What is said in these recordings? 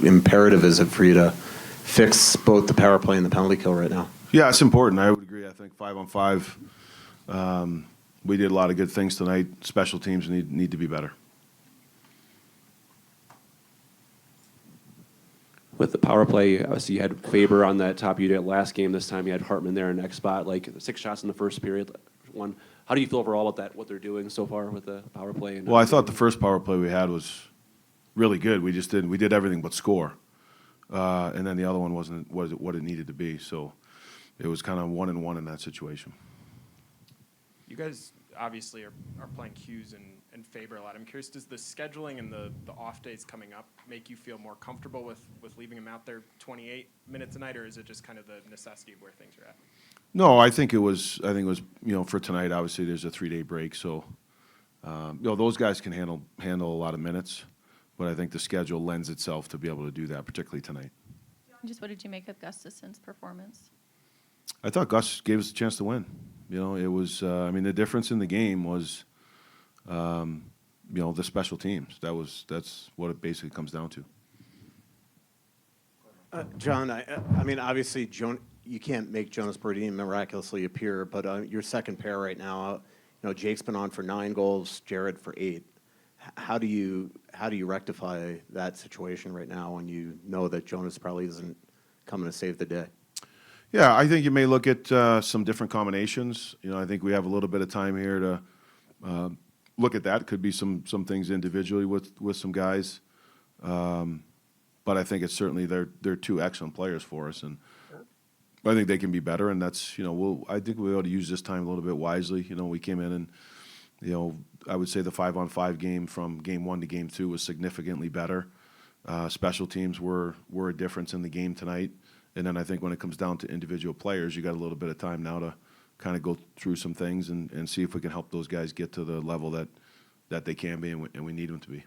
imperative is it for you to fix both the power play and the penalty kill right now? Yeah, it's important. I would agree. I think 5-on-5, we did a lot of good things tonight. Special teams need to be better. With the power play, obviously you had Faber on that top unit last game. This time you had Hartman there in the next spot, like 6 shots in the first period. How do you feel overall about that, what they're doing so far with the power play? Well, I thought the first power play we had was really good. We did everything but score. And then the other one wasn't what it needed to be. So it was kind of 1-1 in that situation. You guys obviously are playing Hughes and Faber a lot. I'm curious, does the scheduling and the off days coming up make you feel more comfortable with leaving him out there 28 minutes a night, or is it just kind of the necessity of where things are at? No, I think it was for tonight. Obviously, there's a 3-day break, so those guys can handle a lot of minutes, but I think the schedule lends itself to be able to do that, particularly tonight. Just what did you make of Gustafson's performance? I thought Gus gave us a chance to win. It was. The difference in the game was, the special teams. That's what it basically comes down to. John, obviously, you can't make Jonas Brodin miraculously appear, but your second pair right now, Jake's been on for 9 goals, Jared for 8. How do you rectify that situation right now when you know that Jonas probably isn't coming to save the day? Yeah, I think you may look at some different combinations. I think we have a little bit of time here to look at that. Could be some things individually with some guys, but I think it's certainly they're 2 excellent players for us, and I think they can be better. And that's I think we ought to use this time a little bit wisely. We came in and I would say the 5-on-5 game from game 1 to game 2 was significantly better. Special teams were a difference in the game tonight. And then I think when it comes down to individual players, you got a little bit of time now to kind of go through some things and see if we can help those guys get to the level that they can be and we need them to be.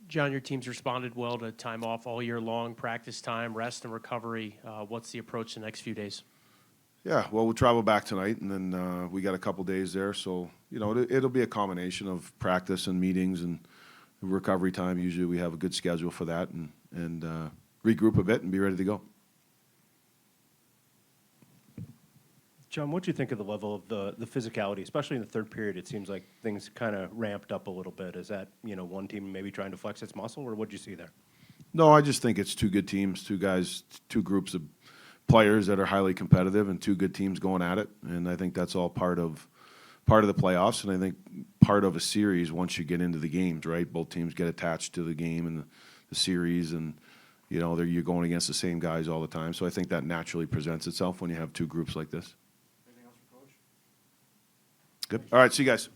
John, your team's responded well to time off all year long, practice time, rest and recovery. What's the approach the next few days? Yeah, well, we'll travel back tonight, and then we got a couple days there. So, it'll be a combination of practice and meetings and recovery time. Usually we have a good schedule for that and regroup a bit and be ready to go. John, what do you think of the level of the physicality, especially in the third period? It seems like things kind of ramped up a little bit. Is that, one team maybe trying to flex its muscle, or what did you see there? No, I just think it's 2 good teams, 2 guys, 2 groups of players that are highly competitive and 2 good teams going at it. And I think that's all part of the playoffs, and I think part of a series once you get into the games, right? Both teams get attached to the game and the series, and you're going against the same guys all the time. So I think that naturally presents itself when you have 2 groups like this. Good. All right, see you guys.